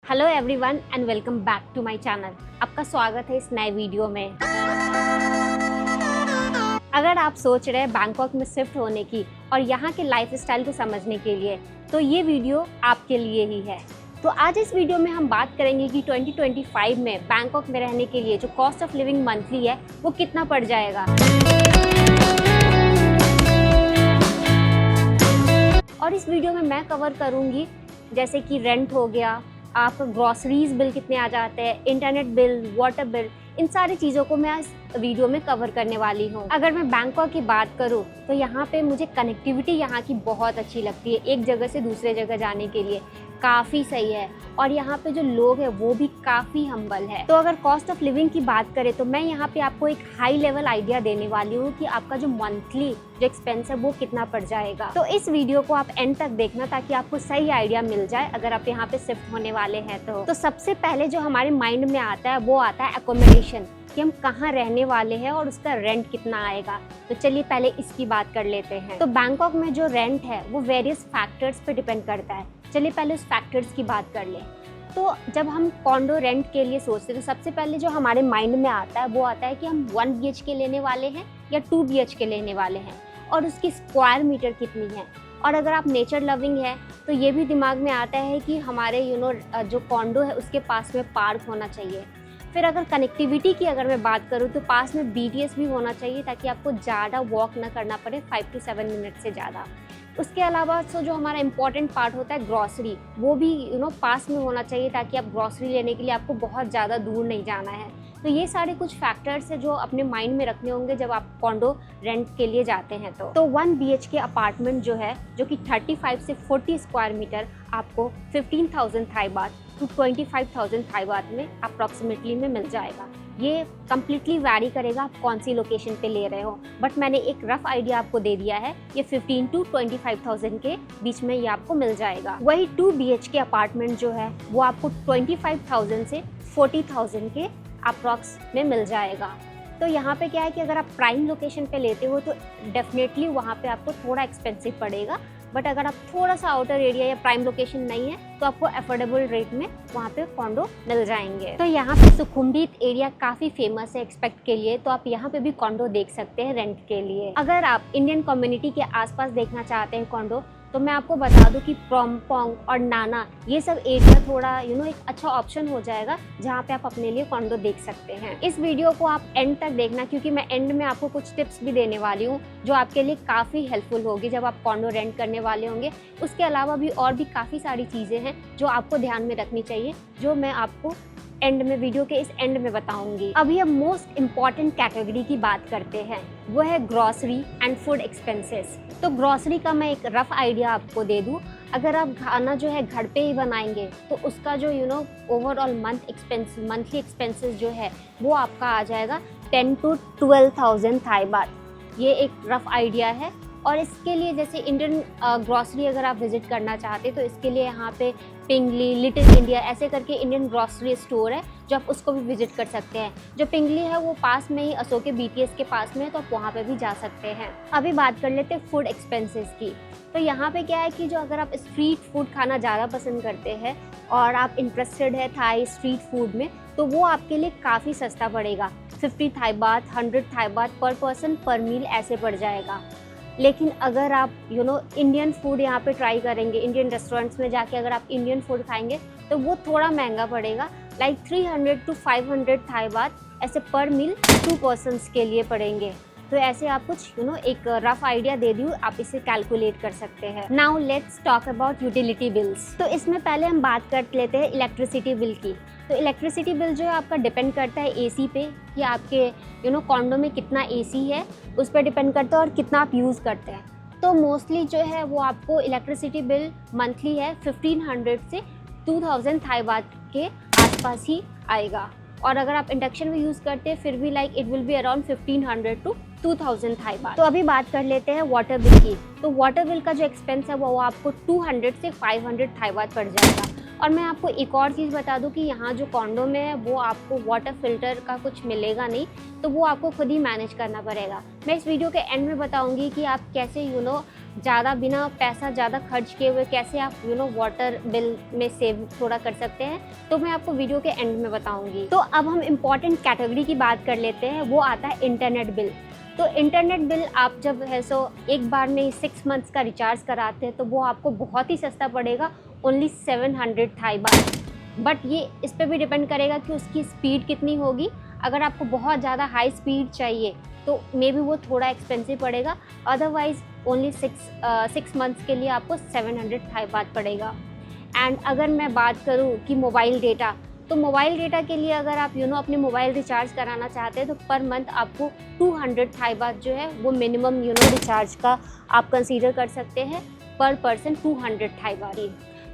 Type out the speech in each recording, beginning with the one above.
Hello everyone and welcome back to my channel. आपका स्वागत है इस नए वीडियो में। अगर आप सोच रहे हैं बैंकॉक में शिफ्ट होने की और यहाँ के लाइफस्टाइल को समझने के लिए, तो ये वीडियो आपके लिए ही है। तो आज इस वीडियो में हम बात करेंगे कि 2025 में बैंकॉक में रहने के लिए जो कॉस्ट ऑफ लिविंग मंथली है वो कितना पड़ जाएगा। और इस वीडियो में मैं कवर करूँगी जैसे कि रेंट हो गया, आप ग्रॉसरीज बिल कितने आ जाते हैं, इंटरनेट बिल, वाटर बिल, इन सारी चीज़ों को मैं इस वीडियो में कवर करने वाली हूँ। अगर मैं बैंकॉक की बात करूँ तो यहाँ पे मुझे कनेक्टिविटी यहाँ की बहुत अच्छी लगती है। एक जगह से दूसरे जगह जाने के लिए काफ़ी सही है और यहाँ पे जो लोग हैं वो भी काफ़ी हम्बल है। तो अगर कॉस्ट ऑफ लिविंग की बात करें तो मैं यहाँ पे आपको एक हाई लेवल आइडिया देने वाली हूँ कि आपका जो मंथली जो एक्सपेंस है वो कितना पड़ जाएगा। तो इस वीडियो को आप एंड तक देखना ताकि आपको सही आइडिया मिल जाए अगर आप यहाँ पे शिफ्ट होने वाले हैं तो सबसे पहले जो हमारे माइंड में आता है वो आता है एकोमोडेशन, कि हम कहाँ रहने वाले हैं और उसका रेंट कितना आएगा। तो चलिए पहले इसकी बात कर लेते हैं। तो बैंकॉक में जो रेंट है वो वेरियस फैक्टर्स पे डिपेंड करता है। चलिए पहले उस फैक्टर्स की बात कर लें। तो जब हम कॉन्डो रेंट के लिए सोचते हैं तो सबसे पहले जो हमारे माइंड में आता है वो आता है कि हम 1 BHK लेने वाले हैं या 2 BHK लेने वाले हैं और उसकी स्क्वायर मीटर कितनी है। और अगर आप नेचर लविंग है तो ये भी दिमाग में आता है कि हमारे जो कॉन्डो है उसके पास में पार्क होना चाहिए। फिर अगर कनेक्टिविटी की अगर मैं बात करूँ तो पास में BTS भी होना चाहिए ताकि आपको ज़्यादा वॉक ना करना पड़े 5 to 7 मिनट से ज़्यादा। उसके अलावा जो हमारा इम्पॉर्टेंट पार्ट होता है ग्रॉसरी, वो भी पास में होना चाहिए ताकि आप ग्रॉसरी लेने के लिए आपको बहुत ज़्यादा दूर नहीं जाना है। तो ये सारे कुछ फैक्टर्स हैं जो अपने माइंड में रखने होंगे जब आप कॉन्डो रेंट के लिए जाते हैं। तो 1 BHK अपार्टमेंट जो है जो कि 35 से 40 स्क्वायर मीटर आपको 15,000 थाई बात टू 25,000 थाई बात में अप्रॉक्सीमेटली में मिल जाएगा। ये कम्प्लीटली वैरी करेगा आप कौन सी लोकेशन पे ले रहे हो, बट मैंने एक रफ आइडिया आपको दे दिया है। ये 15 to 25,000 के बीच में ये आपको मिल जाएगा। वही 2 BHK अपार्टमेंट जो है वो आपको 25,000 से 40,000 के अप्रॉक्स में मिल जाएगा। तो यहाँ पे क्या है कि अगर आप प्राइम लोकेशन पे लेते हो तो डेफिनेटली वहाँ पे आपको थोड़ा एक्सपेंसिव पड़ेगा, बट अगर आप थोड़ा सा आउटर एरिया या प्राइम लोकेशन नहीं है तो आपको अफोर्डेबल रेट में वहाँ पे कॉन्डो मिल जाएंगे। तो यहाँ पे सुखुमवित एरिया काफ़ी फेमस है एक्सपेक्ट के लिए, तो आप यहाँ पे भी कॉन्डो देख सकते हैं रेंट के लिए। अगर आप इंडियन कम्युनिटी के आसपास देखना चाहते हैं कॉन्डो तो मैं आपको बता दूं कि प्रोम्पोंग और नाना ये सब एरिया थोड़ा एक अच्छा ऑप्शन हो जाएगा जहां पे आप अपने लिए कॉन्डो देख सकते हैं। इस वीडियो को आप एंड तक देखना क्योंकि मैं एंड में आपको कुछ टिप्स भी देने वाली हूं जो आपके लिए काफ़ी हेल्पफुल होगी जब आप कॉन्डो रेंट करने वाले होंगे। उसके अलावा भी और भी काफ़ी सारी चीज़ें हैं जो आपको ध्यान में रखनी चाहिए, जो मैं आपको एंड में वीडियो के इस एंड में बताऊंगी। अभी हम मोस्ट इम्पॉर्टेंट कैटेगरी की बात करते हैं, वो है ग्रॉसरी एंड फूड एक्सपेंसेस। तो ग्रॉसरी का मैं एक रफ आइडिया आपको दे दूं। अगर आप खाना जो है घर पे ही बनाएंगे तो उसका जो ओवरऑल मंथली एक्सपेंसेस जो है वो आपका आ जाएगा 10 to 12,000 थाई बात। ये एक रफ आइडिया है। और इसके लिए जैसे इंडियन ग्रॉसरी अगर आप विजिट करना चाहते तो इसके लिए यहाँ पे पिंगली, लिटिल इंडिया ऐसे करके इंडियन ग्रॉसरी स्टोर है जो आप उसको भी विजिट कर सकते हैं। जो पिंगली है वो पास में ही अशोक के BTS के पास में है, तो आप वहाँ पे भी जा सकते हैं। अभी बात कर लेते हैं फूड एक्सपेंसेस की। तो यहाँ पे क्या है कि जो अगर आप स्ट्रीट फूड खाना ज़्यादा पसंद करते हैं और आप इंटरेस्टेड है थाई स्ट्रीट फूड में, तो वो आपके लिए काफ़ी सस्ता पड़ेगा। 50 थाई बात, 100 थाई बात पर पर्सन पर मील ऐसे पड़ जाएगा। लेकिन अगर आप इंडियन फूड यहाँ पे ट्राई करेंगे, इंडियन रेस्टोरेंट्स में जाके अगर आप इंडियन फूड खाएंगे तो वो थोड़ा महंगा पड़ेगा, लाइक 300 to 500 थाई बात ऐसे पर मील 2 पर्सन्स के लिए पड़ेंगे। तो ऐसे आप कुछ एक रफ आइडिया दे दूँ, आप इसे कैलकुलेट कर सकते हैं। Now let's talk about utility bills. तो इसमें पहले हम बात कर लेते हैं इलेक्ट्रिसिटी बिल की। तो इलेक्ट्रिसिटी बिल जो है आपका डिपेंड करता है AC पे, कि आपके कॉन्डो में कितना AC है उस पर डिपेंड करता है और कितना आप यूज़ करते हैं। तो मोस्टली जो है वो आपको इलेक्ट्रिसिटी बिल मंथली है 1500 से 2000 थाई बात के आसपास ही आएगा। और अगर आप इंडक्शन में यूज़ करते हैं फिर भी like it will be around 1500 to 2000 Thai baht. तो अभी बात कर लेते हैं वाटर बिल की। तो वाटर बिल का जो एक्सपेंस है वो आपको 200 से 500 थाई बात पड़ जाएगा। और मैं आपको एक और चीज़ बता दूं कि यहाँ जो कॉन्डो में है वो आपको वाटर फिल्टर का कुछ मिलेगा नहीं, तो वो आपको खुद ही मैनेज करना पड़ेगा। मैं इस वीडियो के एंड में बताऊंगी कि आप कैसे ज़्यादा बिना पैसा ज़्यादा खर्च किए हुए कैसे आप वाटर बिल में सेव थोड़ा कर सकते हैं, तो मैं आपको वीडियो के एंड में बताऊंगी। तो अब हम इम्पॉर्टेंट कैटेगरी की बात कर लेते हैं, वो आता है इंटरनेट बिल। तो इंटरनेट बिल आप जब है एक बार में 6 मंथ्स का रिचार्ज कराते हैं तो वो आपको बहुत ही सस्ता पड़ेगा, ओनली 700 थाई बात। बट ये इस पर भी डिपेंड करेगा कि उसकी स्पीड कितनी होगी। अगर आपको बहुत ज़्यादा हाई स्पीड चाहिए तो मे बी वो थोड़ा एक्सपेंसिव पड़ेगा, अदरवाइज़ ओनली 6 मंथ्स के लिए आपको 700 थाई बात पड़ेगा। एंड अगर मैं बात करूँ कि मोबाइल डेटा, तो मोबाइल डेटा के लिए अगर आप अपने मोबाइल रिचार्ज कराना चाहते हैं तो पर मंथ आपको 200 थाई बात जो है वो मिनिमम रिचार्ज का आप कंसीडर कर सकते हैं, पर person 200 Thai baht.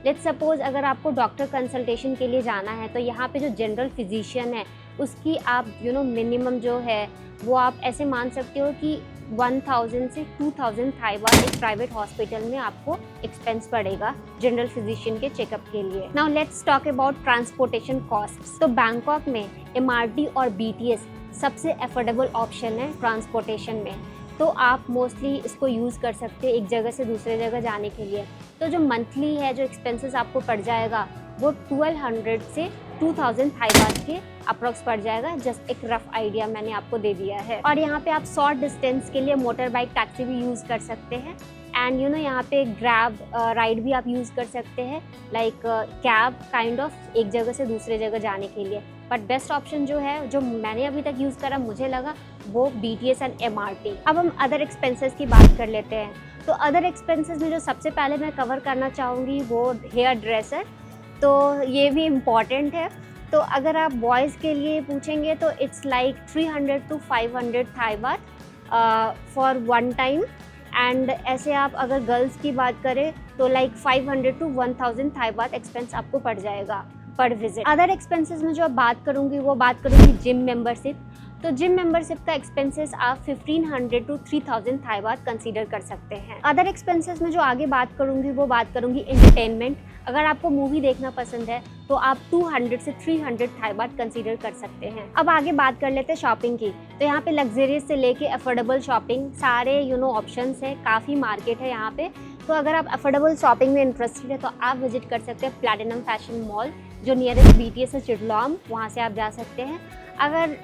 Let's suppose अगर आपको डॉक्टर कंसल्टेशन के लिए जाना है तो यहाँ पे जो जनरल फिजिशियन है उसकी आप मिनिमम जो है वो आप ऐसे मान सकते हो कि 1000 से 2000 थाई बात एक प्राइवेट हॉस्पिटल में आपको एक्सपेंस पड़ेगा जनरल फिजिशियन के चेकअप के लिए। Now let's talk about transportation costs. तो बैंकॉक में MRT और BTS सबसे अफोर्डेबल ऑप्शन है ट्रांसपोर्टेशन में, तो आप मोस्टली इसको यूज़ कर सकते हैं एक जगह से दूसरे जगह जाने के लिए। तो जो मंथली है जो एक्सपेंसेस आपको पड़ जाएगा वो 1200 से 2000 थाई बात के अप्रॉक्स पड़ जाएगा। जस्ट एक रफ आइडिया मैंने आपको दे दिया है। और यहाँ पे आप शॉर्ट डिस्टेंस के लिए मोटर बाइक टैक्सी भी यूज़ कर सकते हैं। एंड यहाँ पे ग्रैब राइड भी आप यूज़ कर सकते हैं, लाइक कैब काइंड ऑफ एक जगह से दूसरे जगह जाने के लिए। बट बेस्ट ऑप्शन जो है जो मैंने अभी तक यूज़ करा मुझे लगा वो BTS एंड MRT। अब हम अदर एक्सपेंसेस की बात कर लेते हैं। तो अदर एक्सपेंसेस में जो सबसे पहले मैं कवर करना चाहूँगी वो हेयर ड्रेसर। तो ये भी इम्पॉर्टेंट है। तो अगर आप बॉयज़ के लिए पूछेंगे तो it's like 300 to 500 Thai baht for one time. And ऐसे आप अगर गर्ल्स की बात करें तो like 500 to 1000 Thai baht expense आपको पड़ जाएगा पर विजिट। अदर एक्सपेंसेस में जो अब बात करूँगी वो बात करूँगी जिम मेंबरशिप। तो जिम मेंबरशिप का एक्सपेंसेस आप 1500 to 3000 थाई बात कंसीडर कर सकते हैं। अदर एक्सपेंसेस में जो आगे बात करूँगी वो बात करूँगी एंटरटेनमेंट। अगर आपको मूवी देखना पसंद है तो आप 200 से 300 थाई बात कंसीडर कर सकते हैं। अब आगे बात कर लेते हैं शॉपिंग की। तो यहाँ पे लग्जरियस से लेके अफोर्डेबल शॉपिंग सारे ऑप्शंस है, काफ़ी मार्केट है यहाँ पे। तो अगर आप अफोर्डेबल शॉपिंग में इंटरेस्टेड है तो आप विजिट कर सकते हैं प्लैटिनम फैशन मॉल जो नियरेस्ट BTS है चिटलॉम, वहाँ से आप जा सकते हैं। अगर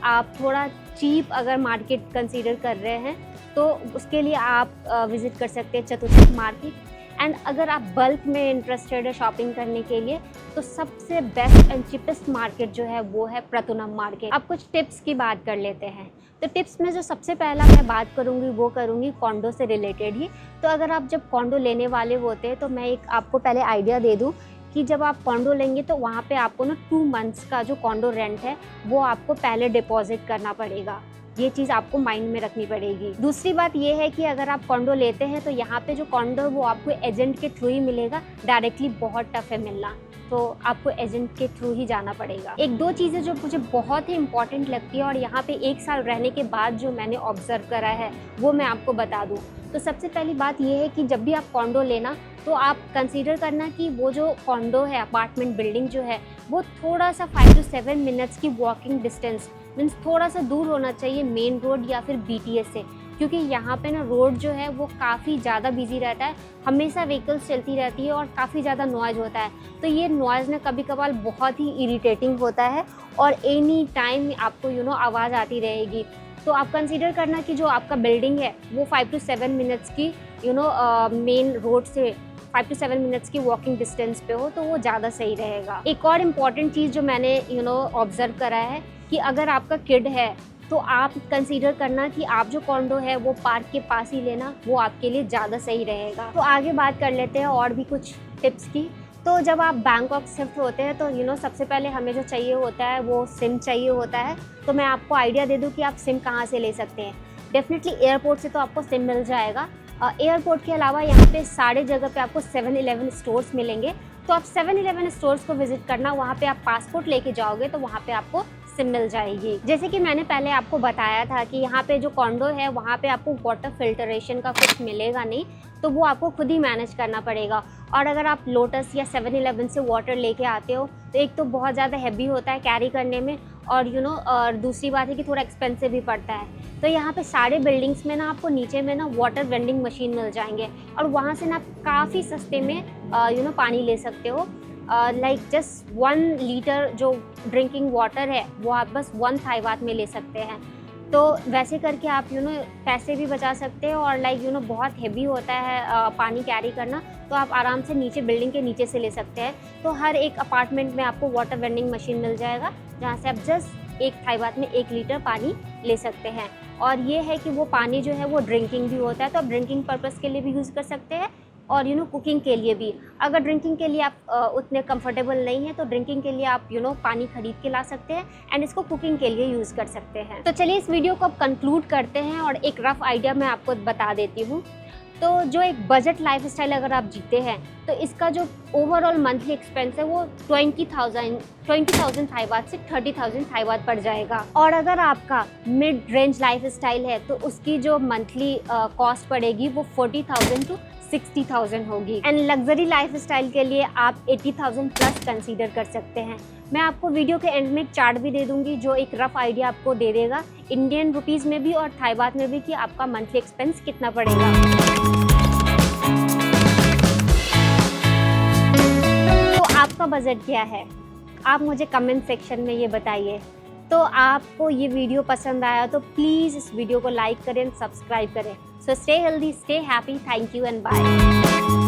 आप थोड़ा चीप अगर मार्केट कंसीडर कर रहे हैं तो उसके लिए आप विज़िट कर सकते हैं चतुर्थ मार्केट। एंड अगर आप बल्क में इंटरेस्टेड है शॉपिंग करने के लिए तो सबसे बेस्ट एंड चीपेस्ट मार्केट जो है वो है प्रतुनम मार्केट। अब कुछ टिप्स की बात कर लेते हैं। तो टिप्स में जो सबसे पहला मैं बात करूँगी वो करूँगी कॉन्डो से रिलेटेड ही। तो अगर आप जब कॉन्डो लेने वाले होते हैं तो मैं एक आपको पहले आइडिया दे दूँ कि जब आप कॉन्डो लेंगे तो वहाँ पे आपको 2 मंथ्स का जो कॉन्डो रेंट है वो आपको पहले डिपॉजिट करना पड़ेगा। ये चीज़ आपको माइंड में रखनी पड़ेगी। दूसरी बात ये है कि अगर आप कॉन्डो लेते हैं तो यहाँ पे जो कॉन्डो वो आपको एजेंट के थ्रू ही मिलेगा, डायरेक्टली बहुत टफ है मिलना, तो आपको एजेंट के थ्रू ही जाना पड़ेगा। एक दो चीज़ें जो मुझे बहुत ही इंपॉर्टेंट लगती है और यहाँ पे 1 साल रहने के बाद जो मैंने ऑब्जर्व करा है वो मैं आपको बता दूँ। तो सबसे पहली बात ये है कि जब भी आप कॉन्डो लेना तो आप कंसीडर करना कि वो जो कॉन्डो है, अपार्टमेंट बिल्डिंग जो है वो थोड़ा सा 5 to 7 मिनट्स की वॉकिंग डिस्टेंस मीन्स थोड़ा सा दूर होना चाहिए मेन रोड या फिर BTS से, क्योंकि यहाँ पे रोड जो है वो काफ़ी ज़्यादा बिजी रहता है, हमेशा व्हीकल्स चलती रहती है और काफ़ी ज़्यादा नॉइज़ होता है। तो ये नॉइज़ कभी कभार बहुत ही इरिटेटिंग होता है और एनी टाइम आपको आवाज़ आती रहेगी। तो आप कंसीडर करना कि जो आपका बिल्डिंग है वो 5 to 7 मिनट्स की मेन रोड से 5 to 7 मिनट्स की वॉकिंग डिस्टेंस पे हो तो वो ज़्यादा सही रहेगा। एक और इम्पॉर्टेंट चीज़ जो मैंने ऑब्जर्व करा है कि अगर आपका किड है तो आप कंसीडर करना कि आप जो कॉन्डो है वो पार्क के पास ही लेना, वो आपके लिए ज़्यादा सही रहेगा। तो आगे बात कर लेते हैं और भी कुछ टिप्स की। तो जब आप बैंकॉक शिफ्ट होते हैं तो सबसे पहले हमें जो चाहिए होता है वो सिम चाहिए होता है। तो मैं आपको आइडिया दे दूँ कि आप सिम कहाँ से ले सकते हैं। डेफिनेटली एयरपोर्ट से तो आपको सिम मिल जाएगा। एयरपोर्ट के अलावा यहाँ पे सारे जगह पे आपको 7-Eleven स्टोर्स मिलेंगे। तो आप 7-Eleven स्टोर्स को विजिट करना, वहाँ पे आप पासपोर्ट लेके जाओगे तो वहाँ पे आपको सिम मिल जाएगी। जैसे कि मैंने पहले आपको बताया था कि यहाँ पे जो कॉन्डो है वहाँ पे आपको वाटर फिल्टरेशन का कुछ मिलेगा नहीं, तो वो आपको खुद ही मैनेज करना पड़ेगा। और अगर आप लोटस या 7-Eleven से वाटर लेके आते हो तो एक तो बहुत ज़्यादा हैवी होता है कैरी करने में, और और दूसरी बात है कि थोड़ा एक्सपेंसिव भी पड़ता है। तो यहाँ पे सारे बिल्डिंग्स में ना आपको नीचे में ना वाटर वेंडिंग मशीन मिल जाएंगे, और वहाँ से ना आप काफ़ी सस्ते में पानी ले सकते हो। लाइक जस्ट 1 लीटर जो ड्रिंकिंग वाटर है वो आप बस 1 थाई बात में ले सकते हैं। तो वैसे करके आप पैसे भी बचा सकते हो, और लाइक बहुत हेवी होता है पानी कैरी करना, तो आप आराम से नीचे बिल्डिंग के नीचे से ले सकते हैं। तो हर एक अपार्टमेंट में आपको वाटर वेंडिंग मशीन मिल जाएगा, जहाँ से आप जस्ट 1 थाई बात में 1 लीटर पानी ले सकते हैं। और ये है कि वो पानी जो है वो ड्रिंकिंग भी होता है, तो आप ड्रिंकिंग पर्पज़ के लिए भी यूज़ कर सकते हैं, और कुकिंग के लिए भी। अगर ड्रिंकिंग के लिए आप उतने कंफर्टेबल नहीं हैं तो ड्रिंकिंग के लिए आप पानी खरीद के ला सकते हैं, एंड इसको कुकिंग के लिए यूज़ कर सकते हैं। तो चलिए इस वीडियो को अब कंक्लूड करते हैं, और एक रफ आइडिया मैं आपको बता देती हूँ। तो जो एक बजट लाइफस्टाइल अगर आप जीते हैं तो इसका जो ओवरऑल मंथली एक्सपेंस है वो 20,000 थाई बात से 30,000 थाई बात पड़ जाएगा। और अगर आपका मिड रेंज लाइफस्टाइल है तो उसकी जो मंथली कॉस्ट पड़ेगी वो 40,000 to 60,000 होगी। एंड लग्जरी लाइफस्टाइल के लिए आप 80,000 प्लस कंसीडर कर सकते हैं। मैं आपको वीडियो के एंड में एक चार्ट भी दे दूंगी जो एक रफ आइडिया आपको दे देगा इंडियन रुपीज़ में भी और थाई बात में भी कि आपका मंथली एक्सपेंस कितना पड़ेगा। तो आपका बजट क्या है, आप मुझे कमेंट सेक्शन में ये बताइए। तो आपको ये वीडियो पसंद आया तो प्लीज़ इस वीडियो को लाइक करें, सब्सक्राइब करें। So stay healthy, stay happy, thank you and bye.